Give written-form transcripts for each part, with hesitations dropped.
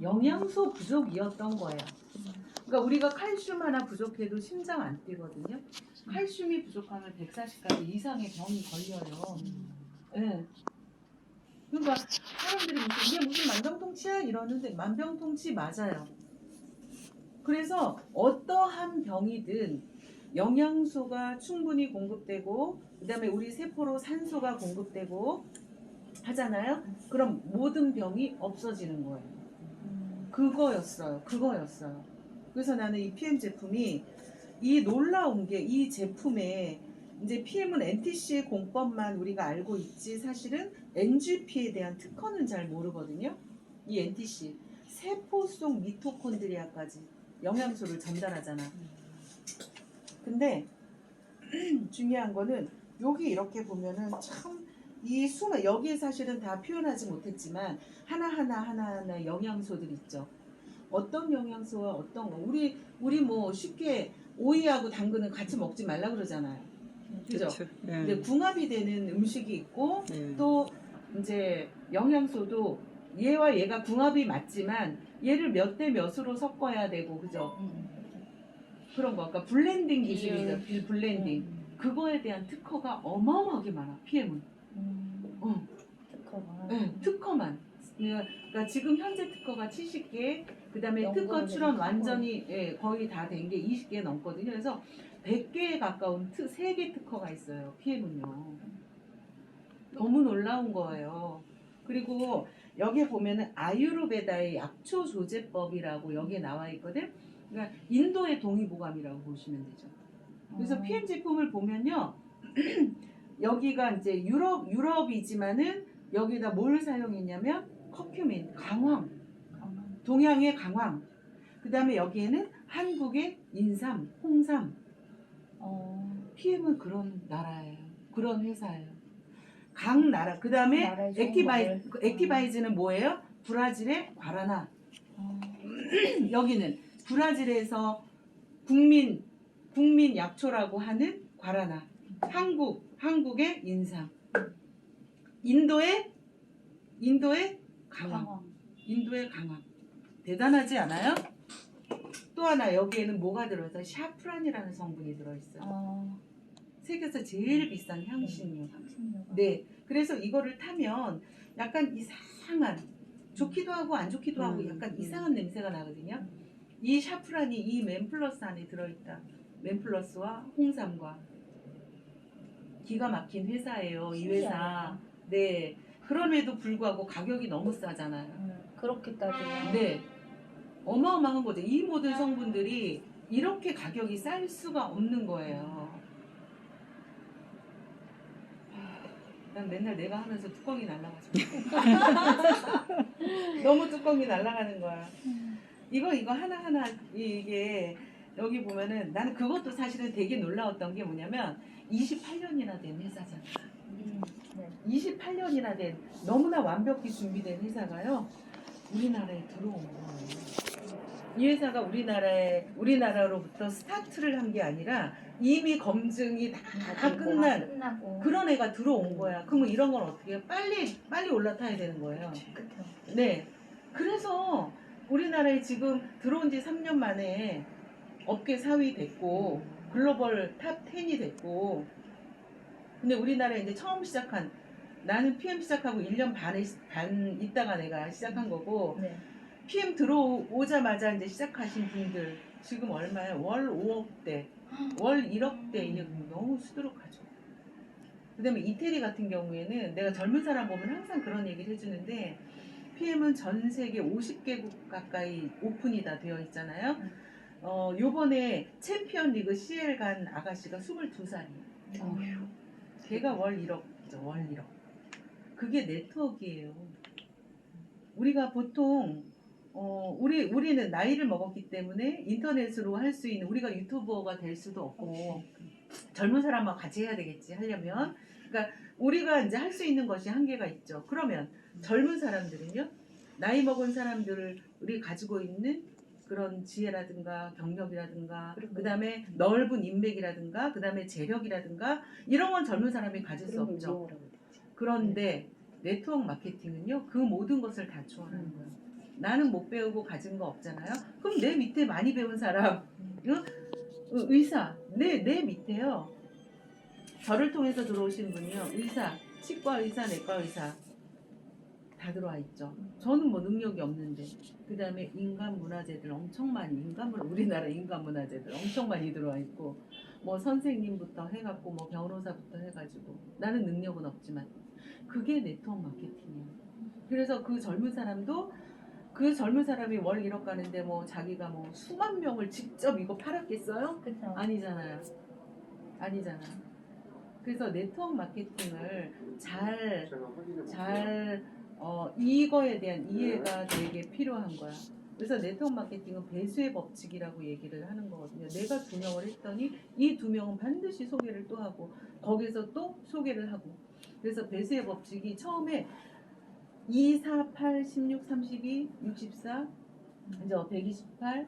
영양소 부족이었던 거예요. 그러니까 우리가 칼슘 하나 부족해도 심장 안 뛰거든요. 칼슘이 부족하면 140가지 이상의 병이 걸려요. 네. 그러니까 사람들이 이게 무슨 만병통치야 이러는데 만병통치 맞아요. 그래서 어떠한 병이든 영양소가 충분히 공급되고 그다음에 우리 세포로 산소가 공급되고 하잖아요. 그럼 모든 병이 없어지는 거예요. 그거였어요. 그래서 나는 이 PM 제품이 이 놀라운 게 이 제품에 이제 PM은 NTC의 공법만 우리가 알고 있지 사실은 NGP에 대한 특허는 잘 모르거든요. 이 NTC 세포 속 미토콘드리아까지 영양소를 전달하잖아. 근데 중요한 거는 여기 이렇게 보면은 참 이 수만 여기에 사실은 다 표현하지 못했지만 하나하나 영양소들 있죠. 어떤 영양소와 어떤 거 우리 뭐 쉽게 오이하고 당근은 같이 먹지 말라 그러잖아요. 그죠? 네. 근데 궁합이 되는 음식이 있고 네. 또 이제 영양소도 얘와 얘가 궁합이 맞지만 얘를 몇 대 몇으로 섞어야 되고 그죠? 그런 거. 그러니까 블렌딩 기술이죠. 블렌딩. 그거에 대한 특허가 어마어마하게 많아. PM은. 특허가. 네, 특허만. 그러니까 지금 현재 특허가 70개, 그 다음에 특허 연구원들이 출원 특허. 완전히 거의 다 된 게 20개 넘거든요. 그래서 100개에 가까운 3개 특허가 있어요. PM은요. 너무 놀라운 거예요. 그리고 여기에 보면은 아유르베다의 약초 조제법이라고 여기에 나와 있거든. 그러니까 인도의 동의보감이라고 보시면 되죠. 그래서 PM 제품을 보면요. 여기가 이제 유럽이지만은 여기다 뭘 사용했냐면 커큐민, 강황, 동양의 강황. 그 다음에 여기에는 한국의 인삼, 홍삼. PM은 그런 나라예요. 그런 회사예요. 각 나라. 그 다음에 액티바이즈는 뭐예요? 브라질의 과라나. 여기는 브라질에서 국민 약초라고 하는 과라나. 한국의 인삼. 인도의 강황. 인도의 강황. 대단하지 않아요? 또 하나 여기에는 뭐가 들어있어요? 샤프란이라는 성분이 들어있어요. 세계에서 제일 비싼 향신료. 네. 그래서 이거를 타면 약간 이상한 좋기도 하고 안 좋기도 하고 약간 이상한 냄새가 나거든요. 이 샤프란이 이 맨플러스 안에 들어있다. 맨플러스와 홍삼과 기가 막힌 회사예요. 이 회사. 네. 그럼에도 불구하고 가격이 너무 싸잖아요. 그렇게 따지면. 네. 어마어마한 거죠. 이 모든 성분들이 이렇게 가격이 쌀 수가 없는 거예요. 난 맨날 내가 하면서 뚜껑이 날아가지고 너무 뚜껑이 날아가는 거야. 이거 하나하나 이게 여기 보면은 나는 그것도 사실은 되게 놀라웠던 게 뭐냐면 28년이나 된 회사잖아. 28년이나 된 너무나 완벽히 준비된 회사가요. 우리나라에 들어온 거예요. 이 회사가 우리나라로부터 스타트를 한 게 아니라 이미 검증이 다 끝난 그런 애가 들어온 거야. 그러면 이런 건 어떻게 해요? 빨리 올라타야 되는 거예요. 네. 그래서 우리나라에 지금 들어온 지 3년 만에 업계 4위 됐고 글로벌 탑 10이 됐고 근데 우리나라에 이제 처음 시작한 나는 PM 시작하고 1년 반 있다가 내가 시작한 거고 PM 들어오자마자 이제 시작하신 분들 지금 얼마야? 월 5억대, 월 1억대 이게 너무 수두룩하죠. 그다음에 이태리 같은 경우에는 내가 젊은 사람 보면 항상 그런 얘기를 해주는데 PM은 전 세계 50개국 가까이 오픈이 다 되어 있잖아요. 요번에 챔피언 리그 CL 간 아가씨가 22살이에요. 걔가 월 1억이죠. 월 1억. 그게 네트워크예요. 우리가 보통 우리는 나이를 먹었기 때문에 인터넷으로 할 수 있는 우리가 유튜버가 될 수도 없고 젊은 사람과 같이 해야 되겠지 하려면 그러니까 우리가 이제 할 수 있는 것이 한계가 있죠. 그러면 젊은 사람들은요 나이 먹은 사람들이 가지고 있는 그런 지혜라든가 경력이라든가 그다음에 넓은 인맥이라든가 그다음에 재력이라든가 이런 건 젊은 사람이 가질 수 없죠. 그런데 네트워크 마케팅은요 그 모든 것을 다 초월하는 거예요. 나는 못 배우고 가진 거 없잖아요. 그럼 내 밑에 많이 배운 사람, 의사, 내 밑에요. 저를 통해서 들어오신 분이요. 의사, 치과 의사, 내과 의사 다 들어와 있죠. 저는 뭐 능력이 없는데. 그 다음에 인간 문화재들 엄청 많이, 우리나라 인간 문화재들 엄청 많이 들어와 있고, 뭐 선생님부터 해갖고, 뭐 변호사부터 해가지고, 나는 능력은 없지만, 그게 네트워크 마케팅이에요. 그래서 그 젊은 사람이 월 1억 가는데 뭐 자기가 뭐 수만 명을 직접 이거 팔았겠어요? 그쵸. 아니잖아요. 그래서 네트워크 마케팅을 이거에 대한 이해가 되게 필요한 거야. 그래서 네트워크 마케팅은 배수의 법칙이라고 얘기를 하는 거거든요. 내가 2명을 했더니 이 2명은 반드시 소개를 또 하고 거기서 또 소개를 하고. 그래서 배수의 법칙이 처음에 2, 4, 8, 16, 32, 64, 이제 128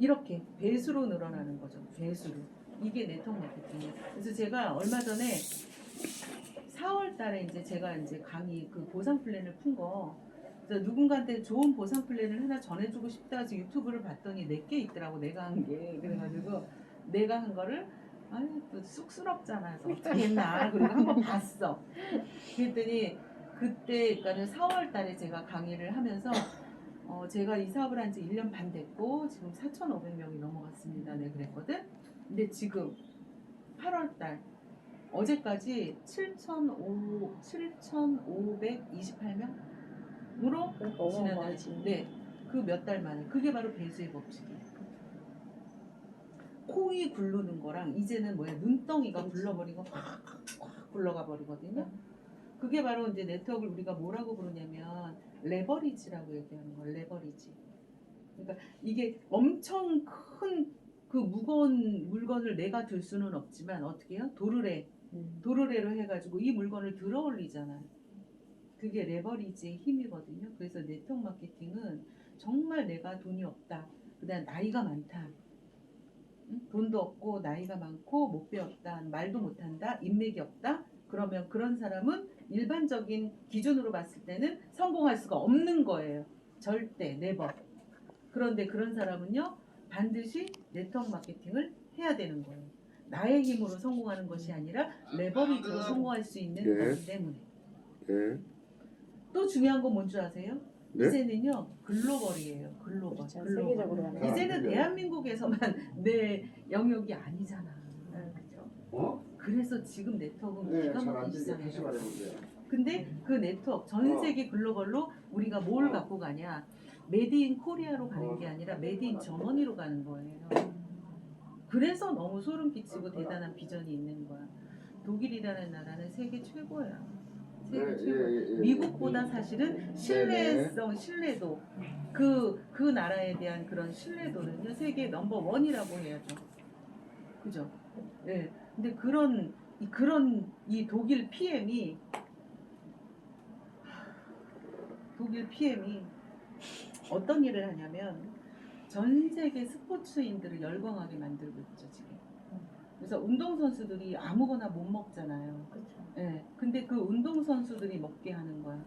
이렇게 배수로 늘어나는 거죠. 배수로. 이게 네트워크 마케팅이에요. 그래서 제가 얼마 전에 4월 달에 제가 강의 그 보상 플랜을 푼 거, 누군가한테 좋은 보상 플랜을 하나 전해주고 싶다 해서 유튜브를 봤더니 내게 있더라고. 내가 한 게. 그래가지고 내가 한 거를 또 쑥스럽잖아. 그래서 어떻게 했나. 그리고 한번 봤어. 그랬더니 그때, 그러니까 4월 달에 제가 강의를 하면서 제가 이 사업을 한 지 1년 반 됐고 지금 4,500명이 넘어갔습니다. 네, 그랬거든. 근데 지금 8월 달 어제까지 7,528명으로 지나는, 네, 그 몇 달 만에. 그게 바로 배수의 법칙이에요. 콩이 굴르는 거랑 이제는 눈덩이가 굴러버리고 확 굴러가 버리거든요. 그게 바로 이제 네트워크를 우리가 뭐라고 부르냐면 레버리지라고 얘기하는 거예요. 레버리지. 그러니까 이게 엄청 큰 그 무거운 물건을 내가 들 수는 없지만 어떻게 해요? 도르래로 해가지고 이 물건을 들어 올리잖아요. 그게 레버리지의 힘이거든요. 그래서 네트워크 마케팅은 정말 내가 돈이 없다, 그다음 나이가 많다, 돈도 없고 나이가 많고 못 배웠다, 말도 못한다, 인맥이 없다, 그러면 그런 사람은 일반적인 기준으로 봤을 때는 성공할 수가 없는 거예요. 절대, 네버. 그런데 그런 사람은요, 반드시 네트워크 마케팅을 해야 되는 거예요. 나의 힘으로 성공하는 것이 아니라 레버리지로 성공할 수 있는 거기 때문에. 또 중요한 건 뭔지 아세요? 이제는요, 글로벌이에요. 글로벌. 세계적으로 하는. 이제는 대한민국에서만 내 영역이 아니잖아. 그렇죠. 그래서 지금 네트워크는 기가 막히게 시작해요. 근데 음. 그 네트워크 전 세계 글로벌로 우리가 뭘 갖고 가냐? 메드 인 코리아로 가는 게 아니라 메드 인 저머니로 가는 거예요. 그래서 너무 소름 끼치고 대단한 비전이 있는 거야. 독일이라는 나라는 세계 최고야. 세계 최고. 미국보다 사실은 신뢰도, 그 나라에 대한 그런 신뢰도는요, 세계 넘버 원이라고 해야죠. 그죠? 예. 근데 그런 이 독일 PM이 어떤 일을 하냐면 전 세계 스포츠인들을 열광하게 만들고 있죠, 지금. 그래서 운동선수들이 아무거나 못 먹잖아요. 그렇죠. 예. 근데 그 운동선수들이 먹게 하는 거야.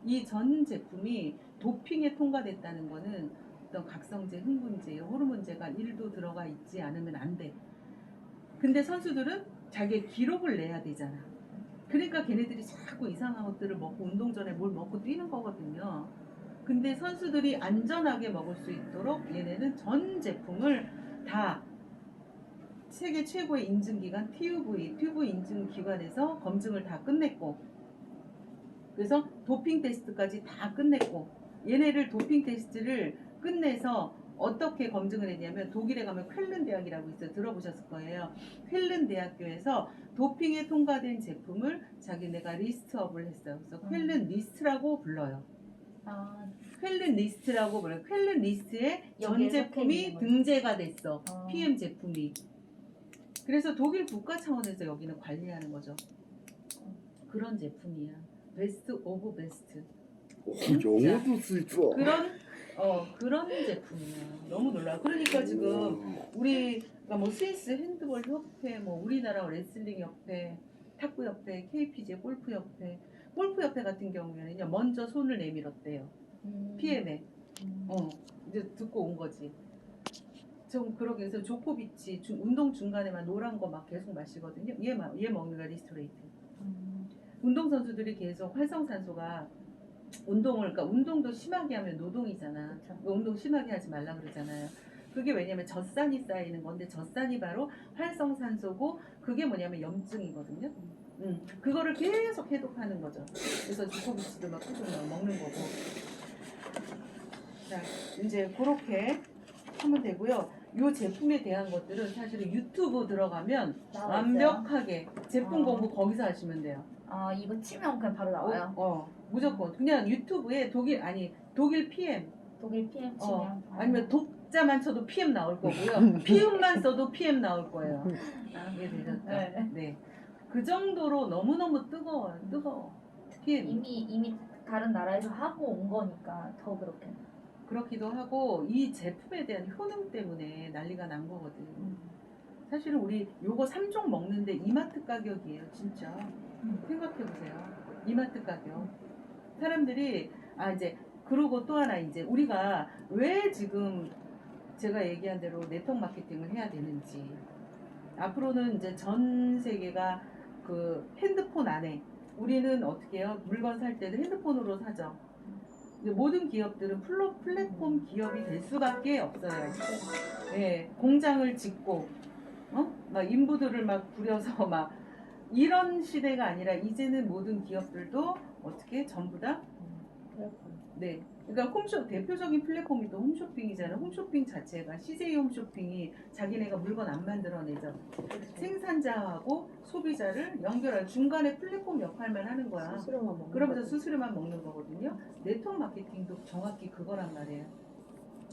이 전 제품이 도핑에 통과됐다는 거는 어떤 각성제, 흥분제, 호르몬제가 1도 들어가 있지 않으면 안 돼. 근데 선수들은 자기의 기록을 내야 되잖아. 그러니까 걔네들이 자꾸 이상한 것들을 먹고 운동 전에 뭘 먹고 뛰는 거거든요. 근데 선수들이 안전하게 먹을 수 있도록 얘네는 전 제품을 다 세계 최고의 인증기관 튜브 인증기관에서 검증을 다 끝냈고, 그래서 도핑 테스트까지 다 끝냈고, 얘네를 도핑 테스트를 끝내서 어떻게 검증을 했냐면 독일에 가면 쾰른 대학이라고 있어요. 들어보셨을 거예요. 쾰른 대학교에서 도핑에 통과된 제품을 자기네가 리스트업을 했어요. 그래서 쾰른 리스트라고 불러요. 쾰른 리스트라고 불러요. 쾰른 리스트에 전 제품이 등재가 됐어. PM 제품이. 그래서 독일 국가 차원에서 여기는 관리하는 거죠. 그런 제품이야. 베스트 오브 베스트. 영어도 쓸 줄 알아. 그런 제품이야. 너무 놀라. 그러니까 지금 우리가 뭐 스위스 핸드볼 협회, 뭐 우리나라 레슬링 협회, 탁구 협회, KPJ 골프 협회 같은 경우에는요, 먼저 손을 내밀었대요. PM에. 이제 듣고 온 거지. 좀 그러게 해서 조코비치 운동 중간에만 노란 거 막 계속 마시거든요. 얘 먹는 거 리스토레이트. 운동 선수들이 계속 활성산소가 그러니까 운동도 심하게 하면 노동이잖아. 그쵸. 운동 심하게 하지 말라 그러잖아요. 그게 왜냐면 젖산이 쌓이는 건데 젖산이 바로 활성산소고 그게 뭐냐면 염증이거든요. 그거를 계속 해독하는 거죠. 그래서 조코비치도 막 계속 먹는 거고. 자, 이제 그렇게 하면 되고요. 이 제품에 대한 것들은 사실은 유튜브 들어가면 나와 있어요? 완벽하게 제품 아. 공부 거기서 하시면 돼요. 아 이거 치면 그냥 바로 나와요? 무조건 그냥 유튜브에 독일 PM 독일 PM 치면 아니면 독자만 쳐도 PM 나올 거고요. 피음만 써도 PM 나올 거예요. 이해되셨죠? 네. 네. 그 정도로 너무너무 뜨거워. PM. 이미 다른 나라에서 하고 온 거니까 더 그렇게. 그렇기도 하고 이 제품에 대한 효능 때문에 난리가 난 거거든. 사실은 우리 요거 3종 먹는데 이마트 가격이에요, 진짜. 생각해보세요. 이마트 가격. 사람들이, 이제, 그러고 또 하나 이제, 우리가 왜 지금 제가 얘기한 대로 네트워크 마케팅을 해야 되는지. 앞으로는 이제 전 세계가 그 핸드폰 안에, 우리는 어떻게 해요? 물건 살 때도 핸드폰으로 사죠. 근데 모든 기업들은 플랫폼 기업이 될 수밖에 없어요. 예, 공장을 짓고, 막 인부들을 막 부려서 막 이런 시대가 아니라 이제는 모든 기업들도 어떻게 전부 다 네. 그러니까 대표적인 플랫폼이 또 홈쇼핑이잖아요. 홈쇼핑 자체가 CJ 홈쇼핑이 자기네가 물건 안 만들어내죠. 생산자하고 소비자를 연결할 중간에 플랫폼 역할만 하는 거야. 스스로만 먹는 그러면서 수수료만 먹는 거거든요. 네트워크 마케팅도 정확히 그거란 말이에요.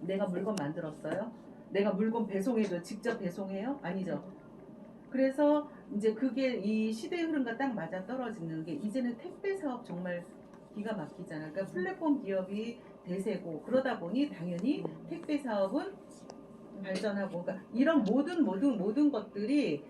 내가 물건 만들었어요? 내가 물건 배송해줘? 직접 배송해요? 아니죠. 그래서 이제 그게 이 시대의 흐름과 딱 맞아 떨어지는 게 이제는 택배 사업 정말 기가 막히잖아요. 그러니까 플랫폼 기업이 대세고 그러다 보니 당연히 택배 사업은 발전하고 그러니까 이런 모든 것들이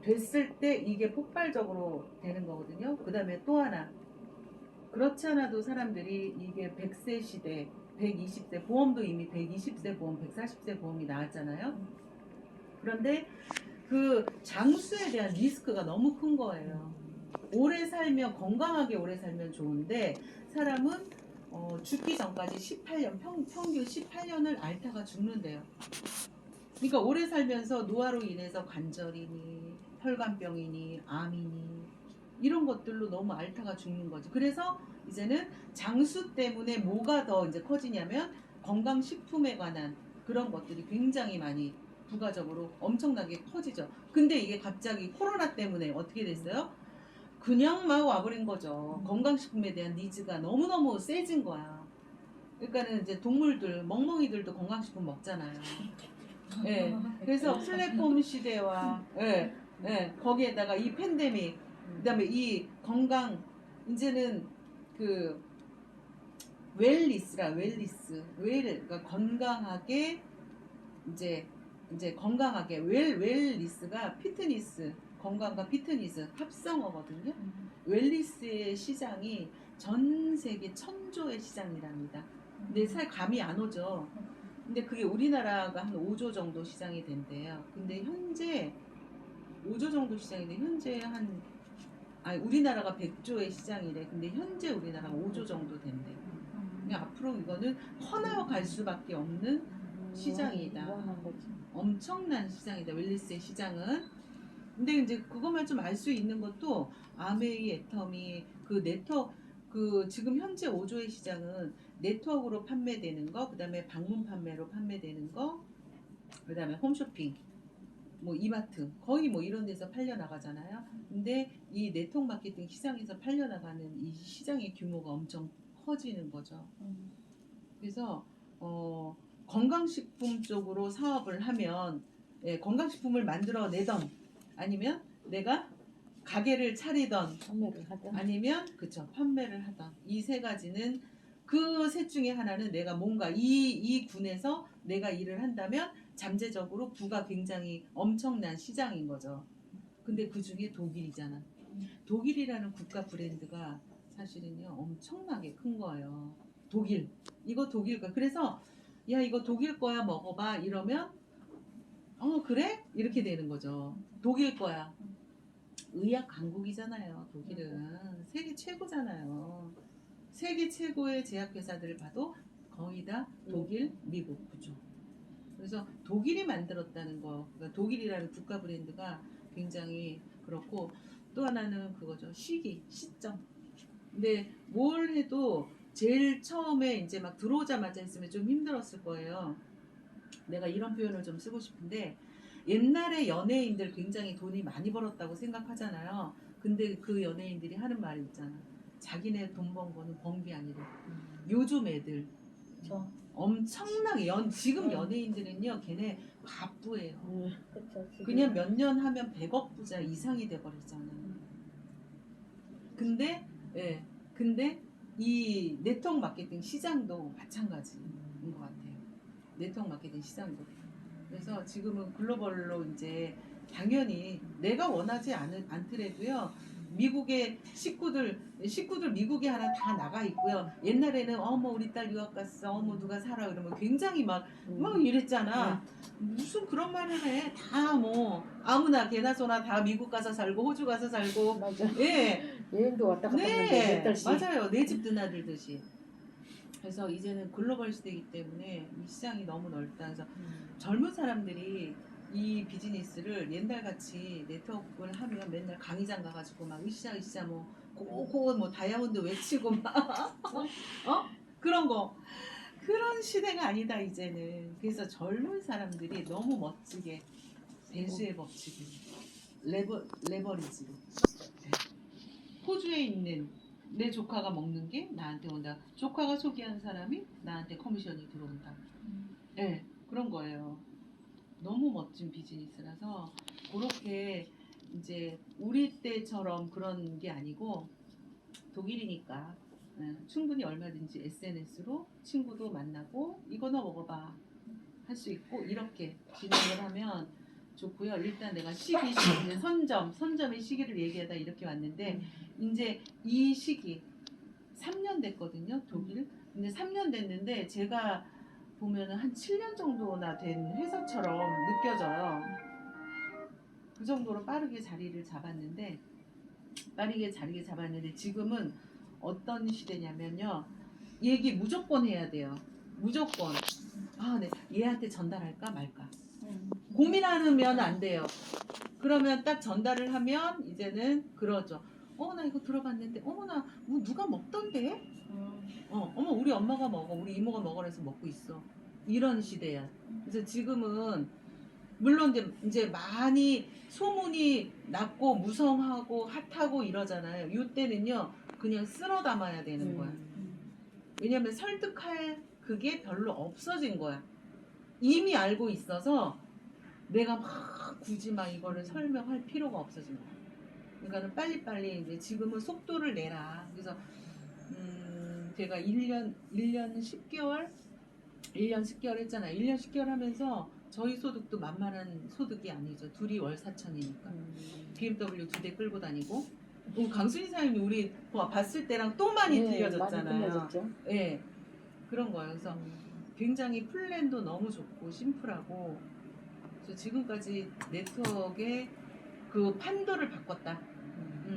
됐을 때 이게 폭발적으로 되는 거거든요. 그 다음에 또 하나 그렇지 않아도 사람들이 이게 100세 시대 120세 보험도 이미 120세 보험 140세 보험이 나왔잖아요. 그런데 그 장수에 대한 리스크가 너무 큰 거예요. 오래 살면 건강하게 오래 살면 좋은데 사람은 죽기 전까지 18년 평균 18년을 앓다가 죽는데요. 그러니까 오래 살면서 노화로 인해서 관절이니 혈관병이니 암이니 이런 것들로 너무 앓다가 죽는 거죠. 그래서 이제는 장수 때문에 뭐가 더 이제 커지냐면 건강식품에 관한 그런 것들이 굉장히 많이 부가적으로 엄청나게 커지죠. 근데 이게 갑자기 코로나 때문에 어떻게 됐어요? 그냥 막 와버린 거죠. 건강식품에 대한 니즈가 너무너무 세진 거야. 그러니까는 이제 동물들, 멍멍이들도 건강식품 먹잖아요. 예. 그래서 플랫폼 시대와, 거기에다가 이 팬데믹, 그 다음에 이 건강, 이제는 그, 그러니까 건강하게, 이제 건강하게, 웰리스가 피트니스, 건강과 피트니스 합성어거든요. 웰리스의 시장이 전 세계 1000조의 시장이랍니다. 근데 감이 안 오죠. 근데 그게 우리나라가 한 5조 정도 시장이 된대요. 근데 현재 5조 정도 시장인데 현재 우리나라가 100조의 시장이래. 근데 현재 우리나라가 5조 정도 된대. 그냥 앞으로 이거는 커나갈 수밖에 없는 시장이다. 엄청난 시장이다. 웰리스의 시장은. 근데 이제 그것만 좀 알 수 있는 것도 아메이, 애터미, 지금 현재 5조의 시장은 네트워크로 판매되는 거, 그 다음에 방문 판매로 판매되는 거, 그 다음에 홈쇼핑, 뭐 이마트, 거의 뭐 이런 데서 팔려나가잖아요. 근데 이 네트워크 마케팅 시장에서 팔려나가는 이 시장의 규모가 엄청 커지는 거죠. 그래서 건강식품 쪽으로 사업을 하면 건강식품을 만들어내던 아니면 내가 가게를 차리던 판매를 하든 아니면 판매를 하던 이 세 가지는 그 셋 중에 하나는 내가 뭔가 이 군에서 내가 일을 한다면 잠재적으로 부가 굉장히 엄청난 시장인 거죠. 근데 그 중에 독일이잖아. 독일이라는 국가 브랜드가 사실은요 엄청나게 큰 거예요. 독일. 이거 독일 거. 그래서 야 이거 독일 거야 먹어봐 이러면 그래? 이렇게 되는 거죠. 독일 거야. 의학 강국이잖아요. 독일은 세계 최고잖아요. 세계 최고의 제약회사들을 봐도 거의 다 독일, 미국 구조. 그래서 독일이 만들었다는 거, 그러니까 독일이라는 국가 브랜드가 굉장히 그렇고 또 하나는 그거죠. 시점. 근데 뭘 해도 제일 처음에 이제 막 들어오자마자 했으면 좀 힘들었을 거예요. 내가 이런 표현을 좀 쓰고 싶은데 옛날에 연예인들 굉장히 돈이 많이 벌었다고 생각하잖아요. 근데 그 연예인들이 하는 말이 있잖아. 자기네 돈 번 거는 번 게 아니래. 요즘 애들 그쵸. 엄청나게 지금 연예인들은요 걔네 갑부예요. 그쵸. 그냥 몇 년 하면 100억 부자 이상이 돼버리잖아요. 근데 이 네트워크 마케팅 시장도 마찬가지인 것 같아요. 네트워크 마케팅 시장도. 그래서 지금은 글로벌로 이제 당연히 내가 원하지 않더라도요. 미국의 식구들 미국에 하나 다 나가 있고요. 옛날에는 어머 우리 딸 유학 갔어. 어머 누가 살아 그러면 굉장히 막 이랬잖아. 무슨 그런 말을 해. 다 뭐 아무나 개나 소나 다 미국 가서 살고 호주 가서 살고. 맞아. 예. 여행도 왔다 갔다 하는데 네. 몇 달씩. 맞아요. 내 집 드나들듯이. 그래서 이제는 글로벌 시대이기 때문에 이 시장이 너무 넓다. 그래서 젊은 사람들이 이 비즈니스를 옛날같이 네트워크를 하면 맨날 강의장 가가지고 막 으쌰으쌰 뭐 고고 뭐 다이아몬드 외치고 막 그런 거 그런 시대가 아니다 이제는. 그래서 젊은 사람들이 너무 멋지게 배수의 법칙을 레버리지로 호주에 있는 내 조카가 먹는 게 나한테 온다. 조카가 소개한 사람이 나한테 커미션이 들어온다. 네, 그런 거예요. 너무 멋진 비즈니스라서 그렇게 이제 우리 때처럼 그런 게 아니고 독일이니까 충분히 얼마든지 SNS로 친구도 만나고 이거나 먹어봐 할 수 있고 이렇게 진행을 하면 좋고요. 일단 내가 이제 선점의 시기를 얘기하다 이렇게 왔는데 이제 이 시기 3년 됐거든요. 독일. 근데 3년 됐는데 제가 보면은 한 7년 정도나 된 회사처럼 느껴져요. 그 정도로 빠르게 자리를 잡았는데 지금은 어떤 시대냐면요. 얘기 무조건 해야 돼요. 무조건. 네. 얘한테 전달할까 말까. 고민하면 안 돼요. 그러면 딱 전달을 하면 이제는 그러죠. 나 이거 들어봤는데 어머나 뭐 누가 먹던데? 어머 우리 엄마가 먹어 우리 이모가 먹으래서 먹고 있어. 이런 시대야. 그래서 지금은 물론 이제 많이 소문이 났고 무성하고 핫하고 이러잖아요. 이때는요 그냥 쓸어 담아야 되는 거야. 왜냐면 설득할 그게 별로 없어진 거야. 이미 알고 있어서 내가 막 굳이 막 이거를 설명할 필요가 없어진 거야. 그러니까는 빨리빨리 이제 지금은 속도를 내라. 그래서 제가 1년 10개월 했잖아요. 1년 10개월 하면서 저희 소득도 만만한 소득이 아니죠. 둘이 월 4천이니까. BMW 2대 끌고 다니고. 강순희 사장님이 우리 봤을 때랑 또 많이 틀려졌잖아요. 많이 틀려졌죠. 네, 그런 거예요. 그래서 굉장히 플랜도 너무 좋고 심플하고 그래서 지금까지 네트워크의 그 판도를 바꿨다.